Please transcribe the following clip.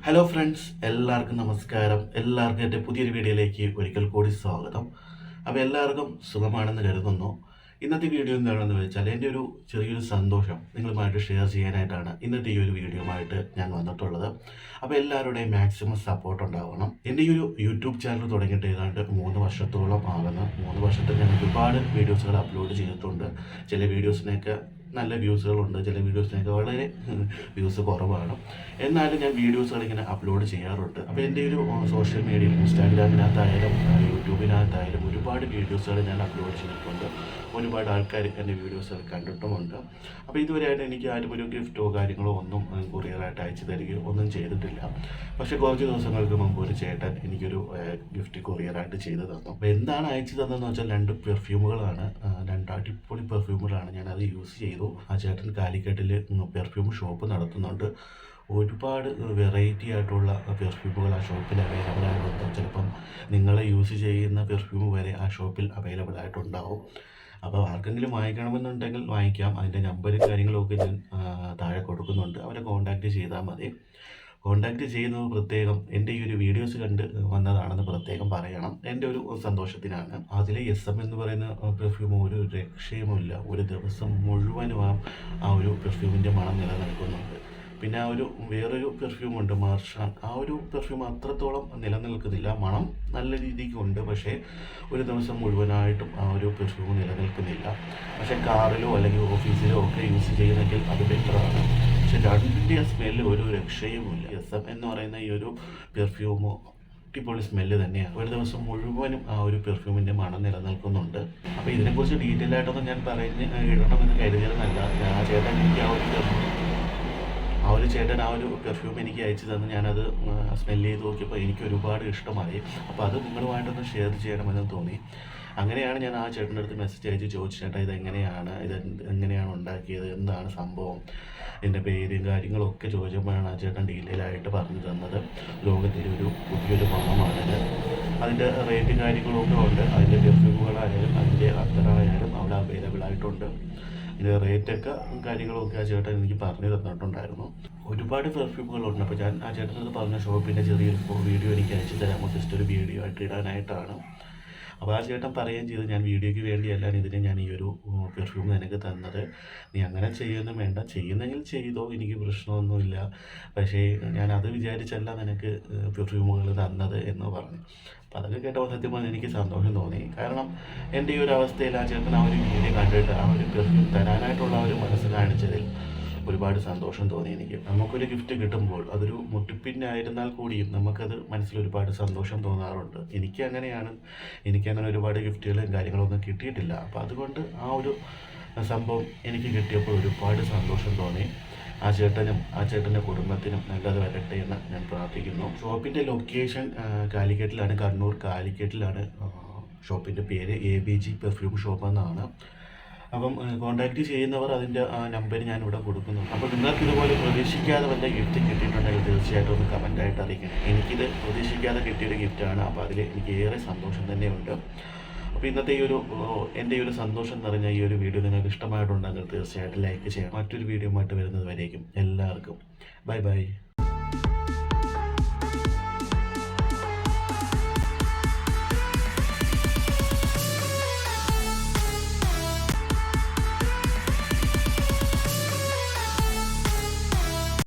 Hello friends, എല്ലാവർക്കും നമസ്കാരം. എല്ലാവർക്കും എൻ്റെ പുതിയൊരു വീഡിയോയിലേക്ക് ഒരിക്കൽ കൂടി സ്വാഗതം. അപ്പോൾ എല്ലാവർക്കും സുഖമാണെന്ന് കരുതുന്നു. ഇന്നത്തെ വീഡിയോ എന്താണെന്ന് വെച്ചാൽ എൻ്റെ ഒരു ചെറിയൊരു സന്തോഷം നിങ്ങളുമായിട്ട് ഷെയർ ചെയ്യാനായിട്ടാണ് ഇന്നത്തെ ഈ ഒരു വീഡിയോയുമായിട്ട് ഞാൻ വന്നിട്ടുള്ളത്. അപ്പോൾ എല്ലാവരുടെയും മാക്സിമം സപ്പോർട്ട് ഉണ്ടാവണം. എൻ്റെ ഈ ഒരു യൂട്യൂബ് ചാനൽ തുടങ്ങിയിട്ട് ഏതാണ്ട് 3 വർഷത്തോളം ആകുന്നു. 3 വർഷത്തിൽ ഞാൻ ഒരുപാട് വീഡിയോസുകൾ അപ്ലോഡ് ചെയ്തിട്ടുണ്ട്. ചില വീഡിയോസിനൊക്കെ നല്ല വ്യൂസുകളുണ്ട്, ചില വീഡിയോസിനൊക്കെ വളരെ വ്യൂസ് കുറവാണ്. എന്നാലും ഞാൻ വീഡിയോസുകൾ ഇങ്ങനെ അപ്ലോഡ് ചെയ്യാറുണ്ട്. അപ്പോൾ എൻ്റെ ഒരു സോഷ്യൽ മീഡിയയിൽ ഇൻസ്റ്റാഗ്രാമിനകത്തായാലും യൂട്യൂബിനകത്തായാലും ഒരുപാട് വീഡിയോസുകൾ ഞാൻ അപ്ലോഡ് ചെയ്തിട്ടുണ്ട്. ഒരുപാട് ആൾക്കാർ എൻ്റെ വീഡിയോസുകൾ കണ്ടിട്ടുമുണ്ട്. അപ്പോൾ ഇതുവരെയായിട്ട് എനിക്ക് ആരും ഒരു ഗിഫ്റ്റോ കാര്യങ്ങളോ ഒന്നും കൊറിയറായിട്ട് അയച്ചു തരികയോ ഒന്നും ചെയ്തിട്ടില്ല. പക്ഷേ കുറച്ച് ദിവസങ്ങൾക്ക് മുമ്പ് ഒരു ചേട്ടൻ എനിക്കൊരു ഗിഫ്റ്റ് കൊറിയറായിട്ട് ചെയ്തു തന്നു. അപ്പോൾ എന്താണ് അയച്ചു തന്നതെന്ന് വെച്ചാൽ 2 പെർഫ്യൂമുകളാണ്. 2 അടിപൊളി പെർഫ്യൂമുകളാണ്. ഞാനത് യൂസ് ചെയ്തു. ആ ചേട്ടൻ കാലിക്കറ്റിൽ പെർഫ്യൂം ഷോപ്പ് നടത്തുന്നുണ്ട്. ഒരുപാട് വെറൈറ്റി ആയിട്ടുള്ള പെർഫ്യൂമുകൾ ആ ഷോപ്പിൽ അവൈലബിൾ ആയിട്ടുണ്ട്. ചിലപ്പം നിങ്ങൾ യൂസ് ചെയ്യുന്ന പെർഫ്യൂം വരെ ആ ഷോപ്പിൽ അവൈലബിൾ ആയിട്ടുണ്ടാവും. അപ്പോൾ ആർക്കെങ്കിലും വാങ്ങിക്കണമെന്നുണ്ടെങ്കിൽ വാങ്ങിക്കാം. അതിൻ്റെ നമ്പറും കാര്യങ്ങളൊക്കെ ഞാൻ താഴെ കൊടുക്കുന്നുണ്ട്. അവരെ കോൺടാക്റ്റ് ചെയ്താൽ മതി. കോൺടാക്റ്റ് ചെയ്യുന്നത് പ്രത്യേകം എൻ്റെ ഈ ഒരു വീഡിയോസ് കണ്ട് വന്നതാണെന്ന് പ്രത്യേകം പറയണം. എൻ്റെ ഒരു സന്തോഷത്തിനാണ്. അതിലെ SM എന്ന് പറയുന്ന പെർഫ്യൂം ഒരു രക്ഷയുമില്ല. ഒരു ദിവസം മുഴുവനും ആ ഒരു പെർഫ്യൂമിൻ്റെ മണം നിലനിൽക്കുന്നുണ്ട്. പിന്നെ ആ ഒരു വേറൊരു പെർഫ്യൂമുണ്ട്, മാർഷാൻ. ആ ഒരു പെർഫ്യൂം അത്രത്തോളം നിലനിൽക്കുന്നില്ല. മണം നല്ല രീതിക്കുണ്ട്, പക്ഷേ ഒരു ദിവസം മുഴുവനായിട്ടും ആ ഒരു പെർഫ്യൂം നിലനിൽക്കുന്നില്ല. പക്ഷേ കാറിലോ അല്ലെങ്കിൽ ഓഫീസിലോ ഒക്കെ യൂസ് ചെയ്യുന്നെങ്കിൽ അത് ബെറ്ററാണ്. പക്ഷെ രണ്ടിൻ്റെ സ്മെല്ല് ഒരു രക്ഷയുമില്ല. SM എന്ന് പറയുന്ന ഈ ഒരു പെർഫ്യൂം അടിപൊളി സ്മെല്ല് തന്നെയാണ്. ഒരു ദിവസം മുഴുവനും ആ ഒരു പെർഫ്യൂമിൻ്റെ മണം നിലനിൽക്കുന്നുണ്ട്. അപ്പോൾ ഇതിനെക്കുറിച്ച് ഡീറ്റെയിൽ ആയിട്ടൊന്നും ഞാൻ പറഞ്ഞ് ഇടണമെന്ന് കരുതിയതെന്നല്ല. ആ ചേട്ടൻ എനിക്ക് ആ ഒരു പെർഫ്യൂം എനിക്ക് അയച്ചു തന്ന് ഞാനത് സ്മെല്ല് ചെയ്ത് നോക്കിയപ്പോൾ എനിക്ക് ഒരുപാട് ഇഷ്ടമായി. അപ്പോൾ അത് നിങ്ങളുമായിട്ടൊന്ന് ഷെയർ ചെയ്യണമെന്ന് തോന്നി. അങ്ങനെയാണ് ഞാൻ ആ ചേട്ടൻ്റെ അടുത്ത് മെസ്സേജ് അയച്ച് ചോദിച്ചു, ചേട്ടാ ഇതെങ്ങനെയാണ്, എങ്ങനെയാണ് ഉണ്ടാക്കിയത്, എന്താണ് സംഭവം, എൻ്റെ പേരും കാര്യങ്ങളൊക്കെ ചോദിച്ചപ്പോഴാണ് ആ ചേട്ടൻ ഡീറ്റെയിലായിട്ട് പറഞ്ഞു തന്നത്. ലോകത്തിലെ ഒരു പുതിയൊരു മണമാണിത്. അതിൻ്റെ റേറ്റും കാര്യങ്ങളൊക്കെ ഉണ്ട്. അതിൻ്റെ പെർഫ്യൂമുകളായാലും അതിൻ്റെ അത്തറായാലും അവിടെ അവൈലബിൾ ആയിട്ടുണ്ട്. ഇതിൻ്റെ റേറ്റൊക്കെ കാര്യങ്ങളൊക്കെ ആ ചേട്ടൻ എനിക്ക് പറഞ്ഞു തന്നിട്ടുണ്ടായിരുന്നു. ഒരുപാട് പെർഫ്യൂമുകളുണ്ട്. അപ്പോൾ ഞാൻ ആ ചേട്ടനത് പറഞ്ഞ ഷോപ്പിൻ്റെ ചെറിയൊരു വീഡിയോ എനിക്ക് അയച്ചു തരാമോ, ജസ്റ്റ് ഒരു വീഡിയോ ആയിട്ട് ഇടാനായിട്ടാണ്. അപ്പോൾ ആ ചേട്ടൻ പറയുകയും ചെയ്തു, ഞാൻ വീഡിയോയ്ക്ക് വേണ്ടിയല്ല ഇതിന് ഞാൻ ഈ ഒരു പെർഫ്യൂം നിനക്ക് തന്നത്. നീ അങ്ങനെ ചെയ്യുന്നു വേണ്ട, ചെയ്യുന്നെങ്കിൽ ചെയ്തോ, എനിക്ക് പ്രശ്നമൊന്നുമില്ല. പക്ഷേ ഞാൻ അത് വിചാരിച്ചല്ല നിനക്ക് പെർഫ്യൂമുകൾ തന്നത് എന്ന് പറഞ്ഞു. അപ്പോൾ അതൊക്കെ കേട്ടപ്പോൾ സത്യം പറഞ്ഞാൽ എനിക്ക് സന്തോഷം തോന്നി. കാരണം എൻ്റെ ഈ ഒരു അവസ്ഥയിൽ ആ ചേട്ടൻ ആ ഒരു വീഡിയോ കണ്ടിട്ട് ആ ഒരു പെർഫ്യൂം തരാനായിട്ടുള്ള ആ ഒരു മനസ്സ് കാണിച്ചതിൽ ഒരുപാട് സന്തോഷം തോന്നി എനിക്ക്. നമുക്കൊരു ഗിഫ്റ്റ് കിട്ടുമ്പോൾ അതൊരു മുട്ടിപ്പിന്നായിരുന്നാൽ കൂടിയും നമുക്കത് മനസ്സിൽ ഒരുപാട് സന്തോഷം തോന്നാറുണ്ട്. എനിക്കങ്ങനെ ഒരുപാട് ഗിഫ്റ്റുകളും കാര്യങ്ങളൊന്നും കിട്ടിയിട്ടില്ല. അപ്പോൾ അതുകൊണ്ട് ആ ഒരു സംഭവം എനിക്ക് കിട്ടിയപ്പോൾ ഒരുപാട് സന്തോഷം തോന്നി. ആ ചേട്ടൻ്റെ കുടുംബത്തിനും നല്ലത് വരട്ടെ എന്ന് ഞാൻ പ്രാർത്ഥിക്കുന്നു. ഷോപ്പിൻ്റെ ലൊക്കേഷൻ കാലിക്കറ്റിലാണ്, കണ്ണൂർ കാലിക്കറ്റിലാണ്. ഷോപ്പിൻ്റെ പേര് ABG പെർഫ്യൂം ഷോപ്പ് എന്നാണ്. അപ്പം കോൺടാക്റ്റ് ചെയ്യുന്നവർ അതിൻ്റെ നമ്പർ ഞാനിവിടെ കൊടുക്കുന്നു. അപ്പോൾ നിങ്ങൾക്ക് ഇതുപോലെ പ്രതീക്ഷിക്കാതെ വല്ല ഗിഫ്റ്റ് കിട്ടിയിട്ടുണ്ടെങ്കിൽ തീർച്ചയായിട്ടും ഒന്ന് കമൻറ്റായിട്ട് അറിയിക്കണം. എനിക്കിത് പ്രതീക്ഷിക്കാതെ കിട്ടിയൊരു ഗിഫ്റ്റാണ്. അപ്പോൾ അതിൽ എനിക്ക് ഏറെ സന്തോഷം തന്നെയുണ്ട്. അപ്പോൾ ഇന്നത്തെ എൻ്റെ ഈ ഒരു സന്തോഷം നിറഞ്ഞ ഈ ഒരു വീഡിയോ നിങ്ങൾക്ക് ഇഷ്ടമായിട്ടുണ്ടെങ്കിൽ തീർച്ചയായിട്ടും ലൈക്ക് ചെയ്യണം. മറ്റൊരു വീഡിയോ ആയിട്ട് വരുന്നത് വരേക്കും എല്ലാവർക്കും ബൈ.